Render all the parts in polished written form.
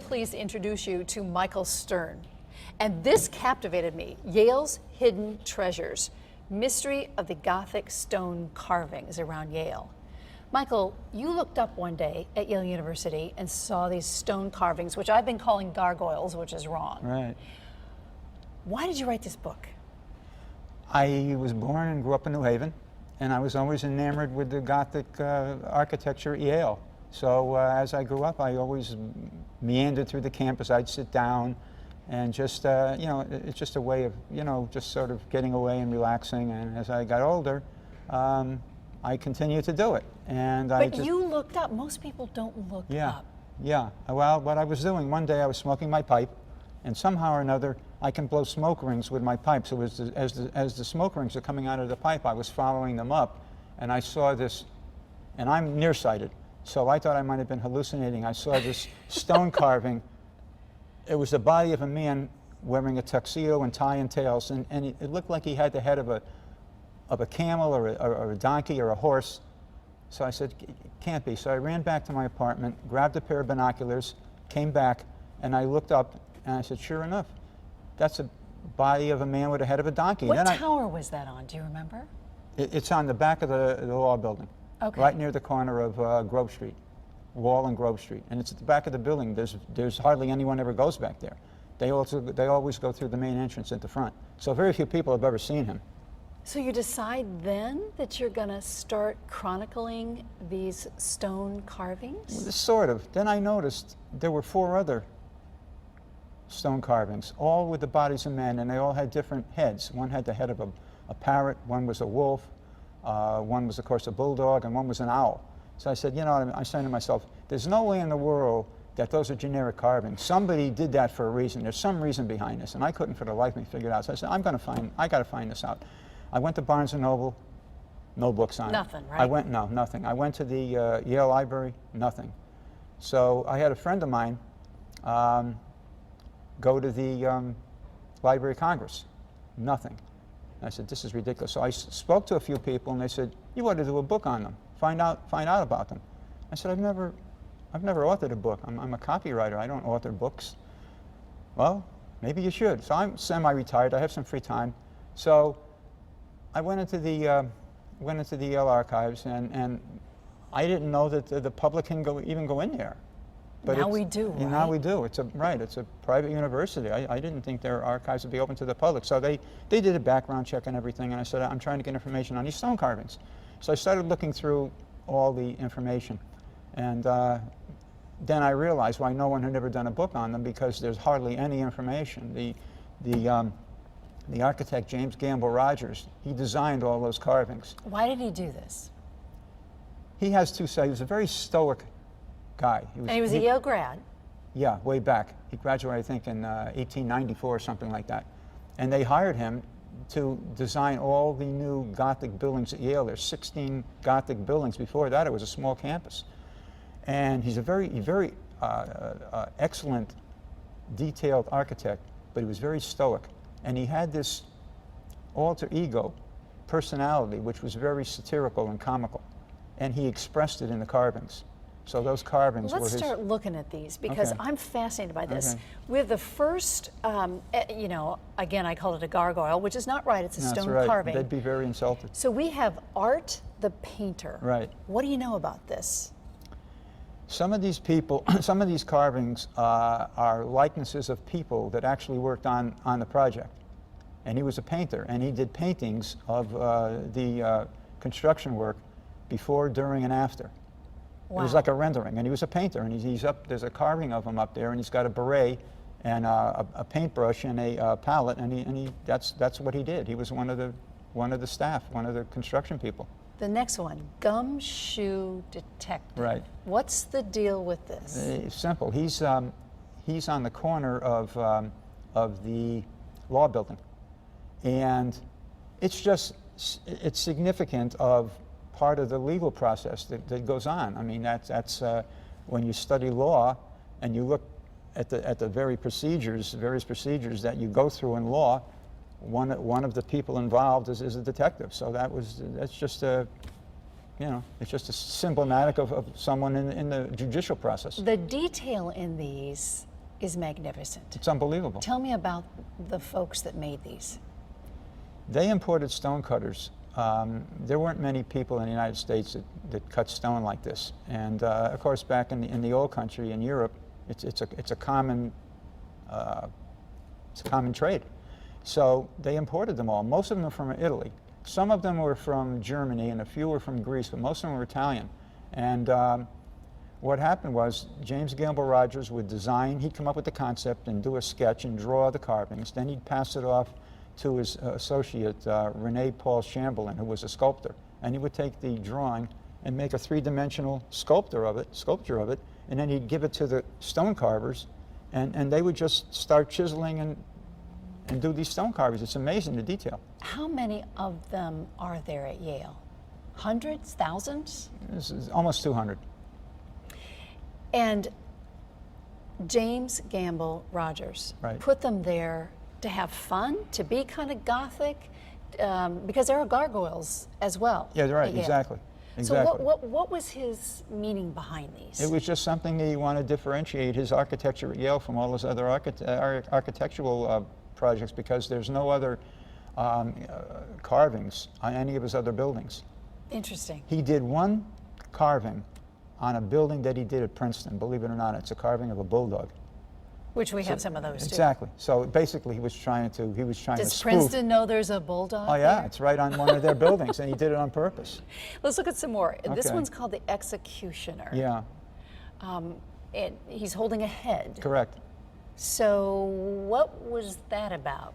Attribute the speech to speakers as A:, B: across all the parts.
A: please introduce you to Michael Stern. And this captivated me, Yale's Hidden Treasures, Mystery of the Gothic Stone Carvings around Yale. Michael, you looked up one day at Yale University and saw these stone carvings, which I've been calling gargoyles, which is wrong.
B: Right.
A: Why did you write this book?
B: I was born and grew up in New Haven, and I was always enamored with the Gothic architecture at Yale. So as I grew up, I always meandered through the campus. I'd sit down and just, you know, it's just a way of, you know, just sort of getting away and relaxing. And as I got older, I continued to do it. And
A: but you looked up. Most people don't look up.
B: Yeah. Well, what I was doing, one day I was smoking my pipe, and somehow or another, I can blow smoke rings with my pipe. So as the smoke rings are coming out of the pipe, I was following them up, and I saw this, and I'm nearsighted, so I thought I might have been hallucinating. I saw this stone carving. It was the body of a man wearing a tuxedo and tie and tails, and it looked like he had the head of a camel or a donkey or a horse. So I said, it can't be. So I ran back to my apartment, grabbed a pair of binoculars, came back, and I looked up, and I said, sure enough, that's a body of a man with the head of a donkey.
A: What tower was that on? Do you remember?
B: It's on the back of the law building, right near the corner of Grove Street, Wall and Grove Street. And it's at the back of the building. There's hardly anyone ever goes back there. They always go through the main entrance at the front. So very few people have ever seen him.
A: So you decide then that you're going to start chronicling these stone carvings?
B: Well, sort of. Then I noticed there were 4 other stone carvings, all with the bodies of men, and they all had different heads. One had the head of a parrot, one was a wolf, one was, of course, a bulldog, and one was an owl. So I said, you know, I said to myself, there's no way in the world that those are generic carvings. Somebody did that for a reason. There's some reason behind this, and I couldn't for the life of me figure it out. So I said, I got to find this out. I went to Barnes & Noble, no books on it.
A: Nothing, right?
B: No, nothing. I went to the Yale Library, nothing. So I had a friend of mine go to the Library of Congress, nothing. And I said, this is ridiculous. So I spoke to a few people, and they said, you ought to do a book on them, find out about them. I said, I've never authored a book. I'm a copywriter. I don't author books. Well, maybe you should. So I'm semi-retired. I have some free time. So I went into the Yale archives, and I didn't know that the public can even go in there. But
A: now we do, right?
B: Now we do. It's a private university. I didn't think their archives would be open to the public. So they did a background check and everything, and I said, I'm trying to get information on these stone carvings. So I started looking through all the information, and then I realized why no one had ever done a book on them, because there's hardly any information. The architect, James Gamble Rogers, he designed all those carvings.
A: Why did he do this?
B: He has 2 sides. He was a very stoic guy.
A: He was a Yale grad?
B: Yeah, way back. He graduated, I think, in 1894 or something like that. And they hired him to design all the new Gothic buildings at Yale. There's 16 Gothic buildings. Before that, it was a small campus. And he's a very excellent, detailed architect, but he was very stoic. And he had this alter ego personality, which was very satirical and comical. And he expressed it in the carvings. So those carvings were his...
A: Let's start looking at these, because I'm fascinated by this. We have the first, you know, again, I call it a gargoyle, which is not right. It's a stone carving.
B: They'd be very insulted.
A: So we have Art the painter.
B: Right.
A: What do you know about this?
B: Some of these people, some of these carvings are likenesses of people that actually worked on the project. And he was a painter, and he did paintings of the construction work before, during, and after. Wow. It was like a rendering, and he was a painter, and he's up, there's a carving of him up there, and he's got a beret and a paintbrush and a palette, and that's what he did. He was one of the staff, one of the construction people.
A: The next one, Gumshoe Detective.
B: Right.
A: What's the deal with this?
B: It's simple. He's on the corner of the law building, and it's significant of part of the legal process that goes on. I mean, that's when you study law and you look at the various procedures that you go through in law. One of the people involved is a detective. So that's just a, you know, it's just a symptomatic of someone in the judicial process.
A: The detail in these is magnificent.
B: It's unbelievable.
A: Tell me about the folks that made these.
B: They imported stone cutters. There weren't many people in the United States that cut stone like this. And of course, back in the old country in Europe, it's a common trade. So they imported them all. Most of them are from Italy. Some of them were from Germany, and a few were from Greece, but most of them were Italian. And what happened was James Gamble Rogers would design, he'd come up with the concept and do a sketch and draw the carvings. Then he'd pass it off to his associate, Rene Paul Chamberlain, who was a sculptor. And he would take the drawing and make a three-dimensional sculpture of it, and then he'd give it to the stone carvers, and they would just start chiseling and do these stone carvings. It's amazing, the detail.
A: How many of them are there at Yale? Hundreds, thousands?
B: This is almost 200.
A: And James Gamble Rogers put them there to have fun, to be kind of Gothic, because there are gargoyles as well.
B: Yeah, right, exactly.
A: So what was his meaning behind these?
B: It was just something that he wanted to differentiate his architecture at Yale from all his other architectural projects, because there's no other carvings on any of his other buildings.
A: Interesting.
B: He did one carving on a building that he did at Princeton, believe it or not. It's a carving of a bulldog.
A: Which we have some of those too.
B: Exactly. So basically he was trying to spoof.
A: Does Princeton know there's a bulldog
B: Oh yeah,
A: there?
B: it's right on one of their buildings, and he did it on purpose.
A: Let's look at some more. This
B: Okay.
A: one's called the Executioner.
B: Yeah,
A: And he's holding a head.
B: correct.
A: So what was that about?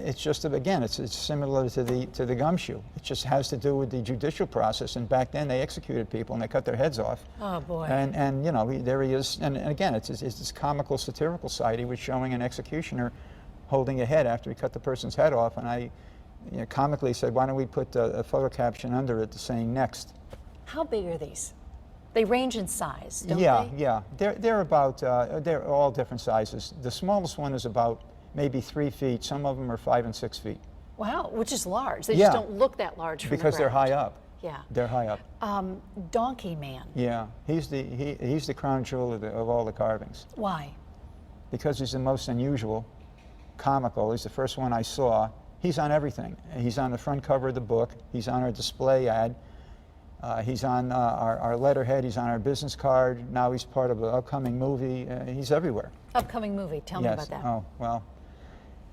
B: It's just, again, it's similar to the gumshoe. It just has to do with the judicial process, and back then they executed people and they cut their heads off.
A: Oh boy.
B: And you know, there he is, and again, it's this comical, satirical side. He was showing an executioner holding a head after he cut the person's head off, and I comically said, why don't we put a photo caption under it saying next?
A: How big are these? They range in size, don't
B: Yeah,
A: they?
B: yeah. They're about, they're all different sizes. The smallest one is about maybe 3 feet. Some of them are 5 and 6 feet.
A: Wow, which is large. They
B: Yeah.
A: just don't look that large from
B: Because
A: the
B: they're
A: ground.
B: high up.
A: Yeah.
B: They're high up.
A: Donkey Man.
B: Yeah, he's the crown jewel of all the carvings.
A: Why?
B: Because he's the most unusual, comical. He's the first one I saw. He's on everything. He's on the front cover of the book. He's on our display ad. He's on our letterhead. He's on our business card. Now he's part of an upcoming movie. He's everywhere.
A: Upcoming movie. Tell me about that.
B: Oh, well,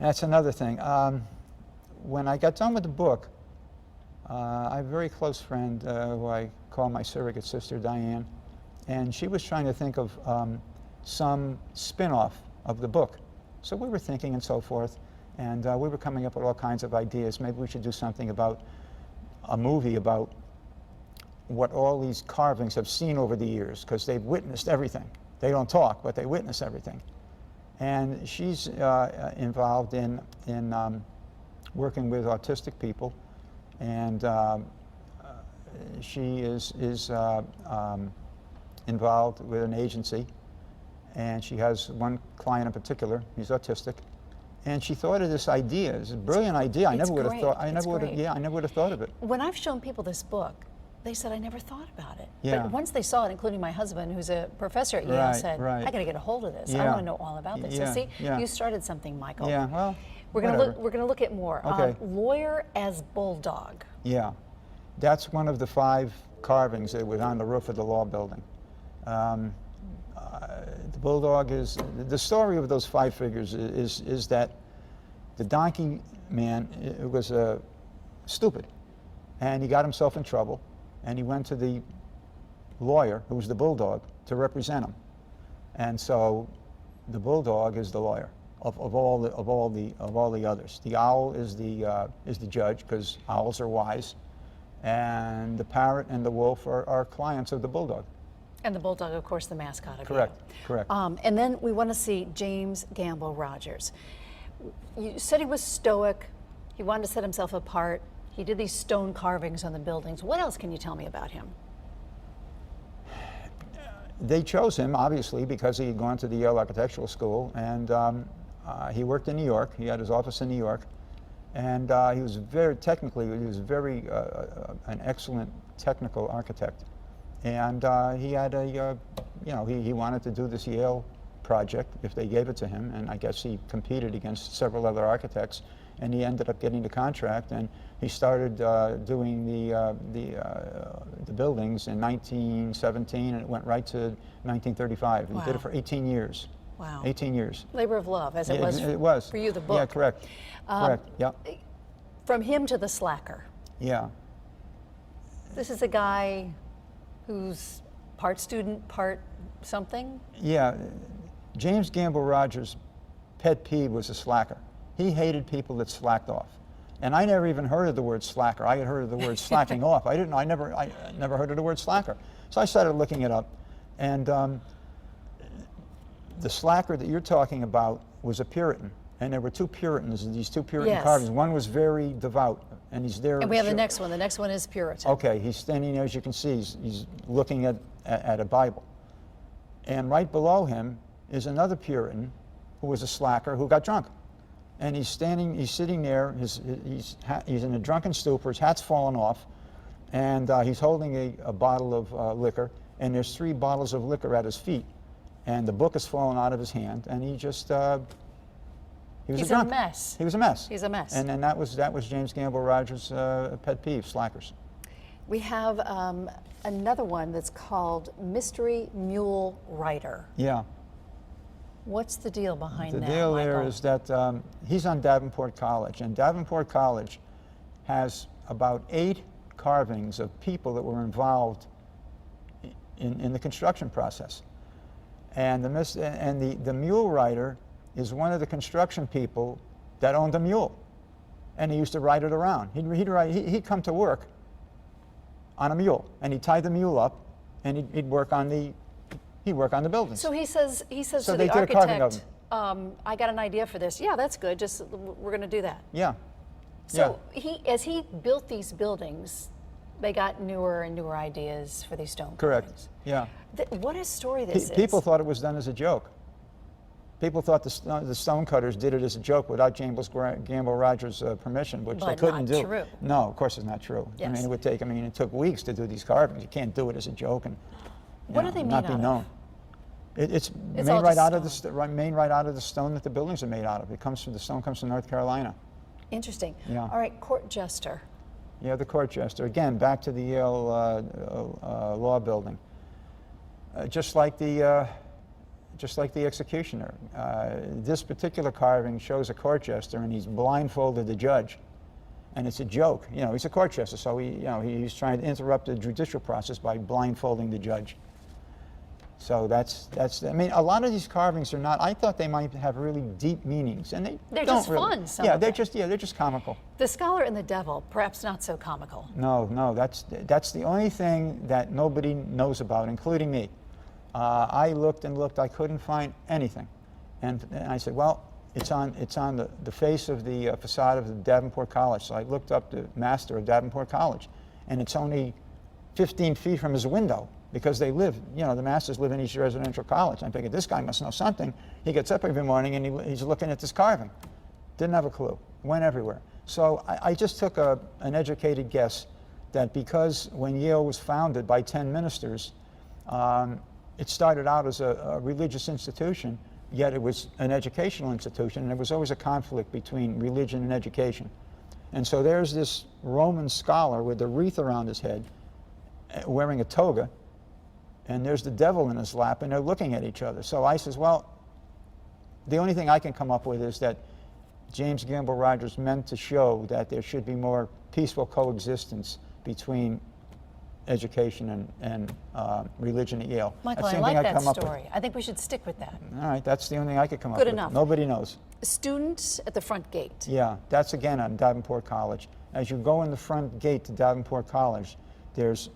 B: that's another thing. When I got done with the book, I have a very close friend who I call my surrogate sister, Diane, and she was trying to think of some spin-off of the book. So we were thinking and so forth, and we were coming up with all kinds of ideas. Maybe we should do something about a movie about what all these carvings have seen over the years, because they've witnessed everything. They don't talk, but they witness everything. And she's involved in working with autistic people, and she is involved with an agency, and she has one client in particular. He's autistic, and she thought of this idea. It's a brilliant idea. I never would have thought. I never would have thought of it.
A: When I've shown people this book, they said, I never thought about it.
B: Yeah.
A: But once they saw it, including my husband, who's a professor at Yale, said, I got to get a hold of this. I
B: Yeah.
A: want to know all about this.
B: Yeah,
A: So see,
B: yeah.
A: you started something, Michael.
B: Yeah, well,
A: We're gonna look at more.
B: Okay.
A: Lawyer as bulldog.
B: Yeah, that's one of the 5 carvings that was on the roof of the law building. The bulldog is, the story of those 5 figures is that the donkey man was stupid, and he got himself in trouble, and he went to the lawyer, who was the bulldog, to represent him. And so the bulldog is the lawyer of all the others. The owl is the judge, because owls are wise, and the parrot and the wolf are clients of the bulldog.
A: And the bulldog, of course, the mascot of
B: Correct,
A: Yale.
B: correct.
A: And then we want to see James Gamble Rogers. You said he was stoic. He wanted to set himself apart. He did these stone carvings on the buildings. What else can you tell me about him?
B: They chose him, obviously, because he had gone to the Yale Architectural School, and he worked in New York. He had his office in New York, and he was very an excellent technical architect. And he had he wanted to do this Yale project if they gave it to him, and I guess he competed against several other architects, and he ended up getting the contract, and he started doing the buildings in 1917, and it went right to 1935.
A: Wow.
B: He did it for 18 years.
A: Wow.
B: 18 years.
A: Labor of love, as it
B: It
A: was
B: was
A: for you, the book.
B: Yeah, correct. Correct. Yeah.
A: From him to the slacker.
B: Yeah.
A: This is a guy who's part student, part something.
B: Yeah. James Gamble Rogers' pet peeve was a slacker. He hated people that slacked off. And I never even heard of the word slacker. I had heard of the word slacking off. I never heard of the word slacker. So I started looking it up. And the slacker that you're talking about was a Puritan. And there were two Puritans, these two Puritan
A: Yes.
B: carvings. One was very devout, and he's there.
A: And we have the next one. The next one is Puritan.
B: Okay, he's standing there, as you can see, he's looking at a Bible. And right below him is another Puritan who was a slacker who got drunk. And he's sitting there, he's in a drunken stupor, his hat's fallen off, and he's holding a bottle of liquor, and there's 3 bottles of liquor at his feet. And the book has fallen out of his hand, and he just,
A: He's a mess.
B: He was a mess.
A: He's a mess.
B: And then that was James Gamble Rogers' pet peeve, slackers.
A: We have another one that's called Mystery Mule Rider.
B: Yeah.
A: What's the deal behind that,
B: The deal there
A: Michael?
B: is that he's on Davenport College, and Davenport College has about 8 carvings of people that were involved in the construction process. And the mule rider is one of the construction people that owned a mule, and he used to ride it around. He'd come to work on a mule, and he'd tie the mule up, and he'd work on the buildings.
A: So he says
B: So
A: to
B: they
A: the
B: did a carving of
A: architect, I got an idea for this. Yeah, that's good. Just we're going to do that.
B: Yeah.
A: So as he built these buildings, they got newer and newer ideas for these stone
B: Correct.
A: carvings.
B: Yeah.
A: What a story this is.
B: People thought it was done as a joke. People thought the stonecutters did it as a joke without Gamble Rogers' permission, which they
A: But
B: couldn't
A: not
B: do.
A: true.
B: No, of course it's not true.
A: Yes.
B: I mean, it took weeks to do these carvings. You can't do it as a joke and
A: What are they made
B: not be
A: out of?
B: known. It's made
A: all
B: right
A: just
B: out of
A: stone.
B: made right out of the stone that the buildings are made out of. The stone comes from North Carolina.
A: Interesting.
B: Yeah.
A: All right, court jester.
B: Yeah, the court jester. Again, back to the Yale law building. Just like the executioner. This particular carving shows a court jester, and he's blindfolded the judge, and it's a joke. You know, he's a court jester, so he's trying to interrupt the judicial process by blindfolding the judge. So that's. I mean, a lot of these carvings are not. I thought they might have really deep meanings, and they're
A: just
B: don't really.
A: fun, some
B: Yeah,
A: of
B: they're
A: them.
B: just comical.
A: The Scholar and the Devil, perhaps not so comical.
B: No, that's the only thing that nobody knows about, including me. I looked and looked, I couldn't find anything. And I said, well, it's on the face of the facade of the Davenport College. So I looked up the master of Davenport College, and it's only 15 feet from his window, because they live, the masters live in each residential college. I figured, this guy must know something. He gets up every morning and he's looking at this carving. Didn't have a clue, went everywhere. So I just took an educated guess that because when Yale was founded by 10 ministers, it started out as a religious institution, yet it was an educational institution, and there was always a conflict between religion and education. And so there's this Roman scholar with a wreath around his head, wearing a toga, and there's the devil in his lap, and they're looking at each other. So I says, well, the only thing I can come up with is that James Gamble Rogers meant to show that there should be more peaceful coexistence between education and religion at Yale.
A: Michael,
B: That's the
A: I
B: only
A: like
B: thing I
A: that
B: come up
A: story. I think we should stick with that.
B: All right, that's the only thing I could come up
A: Good
B: with.
A: enough.
B: Nobody knows.
A: Students at the front gate.
B: Yeah, that's again on Davenport College. As you go in the front gate to Davenport College, there's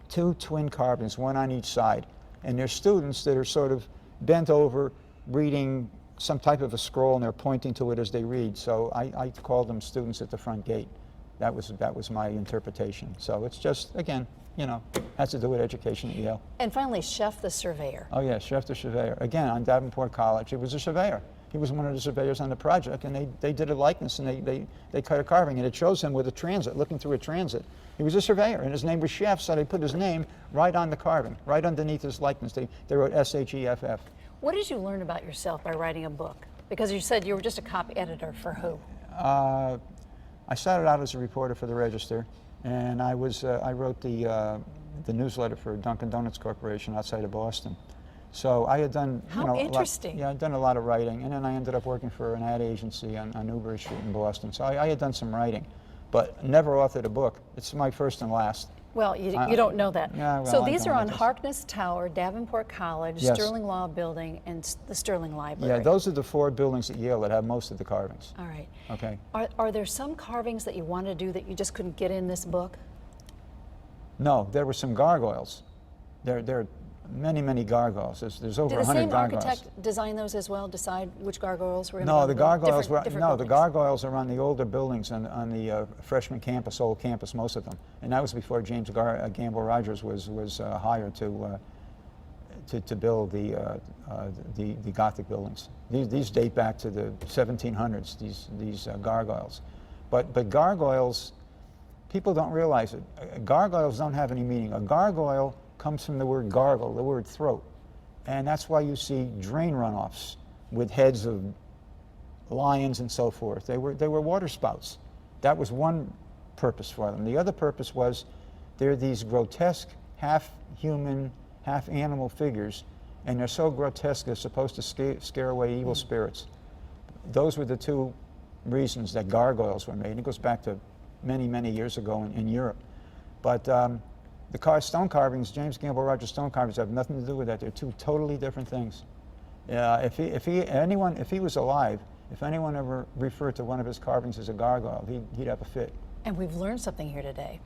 B: 2 twin carvings, one on each side. And there's students that are sort of bent over, reading some type of a scroll, and they're pointing to it as they read. So I call them students at the front gate. That was my interpretation. So it's just, again, has to do with education at Yale.
A: And finally, Chef the Surveyor.
B: Oh yeah, Chef the Surveyor. Again, on Davenport College, he was a surveyor. He was one of the surveyors on the project, and they did a likeness, and they cut a carving, and it shows him with a transit, looking through a transit. He was a surveyor, and his name was Chef, so they put his name right on the carving, right underneath his likeness. They wrote S-H-E-F-F.
A: What did you learn about yourself by writing a book? Because you said you were just a copy editor for who?
B: I started out as a reporter for the Register, and I wrote the newsletter for Dunkin' Donuts Corporation outside of Boston. So I had done,
A: How interesting.
B: I'd done a lot of writing, and then I ended up working for an ad agency on Newbury Street in Boston. So I had done some writing, but never authored a book. It's my first and last.
A: Well, you don't know that.
B: Yeah, well,
A: so
B: I
A: these
B: don't
A: are on
B: know this.
A: Harkness Tower, Davenport College,
B: Yes.
A: Sterling Law Building, and the Sterling Library.
B: Yeah, those are the 4 buildings at Yale that have most of the carvings.
A: All right.
B: Okay.
A: Are there some carvings that you want to do that you just couldn't get in this book?
B: No, there were some gargoyles. There are many gargoyles. There's over
A: Did the
B: 100
A: same
B: gargoyles.
A: architect design those as well? Decide which gargoyles were in
B: No, the
A: the
B: gargoyles
A: different
B: were no. The
A: buildings?
B: gargoyles are on the older buildings on the freshman campus, old campus, most of them, and that was before James Gamble Rogers was hired to build the Gothic buildings. These date back to the 1700s. These gargoyles, but gargoyles, people don't realize it. Gargoyles don't have any meaning. A gargoyle comes from the word gargle, the word throat. And that's why you see drain runoffs with heads of lions and so forth. They were water spouts. That was one purpose for them. The other purpose was they're these grotesque, half-human, half-animal figures, and they're so grotesque they're supposed to scare away evil spirits. Those were the 2 reasons that gargoyles were made. It goes back to many years ago in Europe. But the stone carvings, James Gamble Rogers stone carvings, have nothing to do with that. They're 2 totally different things. If he was alive, if anyone ever referred to one of his carvings as a gargoyle, he'd have a fit.
A: And we've learned something here today.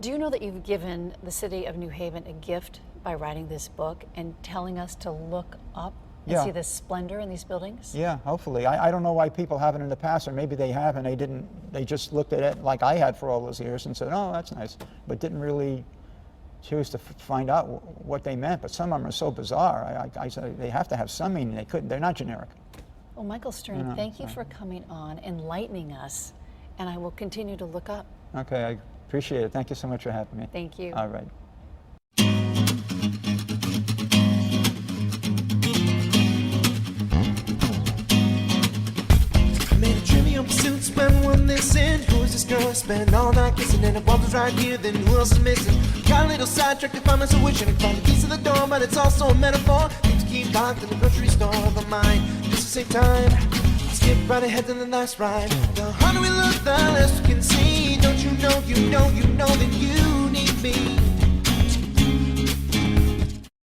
A: Do you know that you've given the city of New Haven a gift by writing this book and telling us to look up and
B: Yeah.
A: see the splendor in these buildings?
B: Yeah, hopefully. I don't know why people haven't in the past, or maybe they have and they just looked at it like I had for all those years and said, oh, that's nice, but didn't really choose to find out what they meant. But some of them are so bizarre. I said they have to have some meaning. They're not generic.
A: Well, Michael Stern, thank you for coming on, enlightening us, and I will continue to look up.
B: Okay, I appreciate it. Thank you so much for having me.
A: Thank you.
B: All right.
C: Made a trivial pursuit, spend one this in. Who's this girl? Spend all night kissing, and the was right here. Then who else is missing? Got a little sidetracked to find myself wishing I could find the keys to the door, but it's also a metaphor. Need to keep locked in the grocery store of my mind, just to save time. Skip right ahead to the last ride. The harder we look, the less we can see. Don't you know that you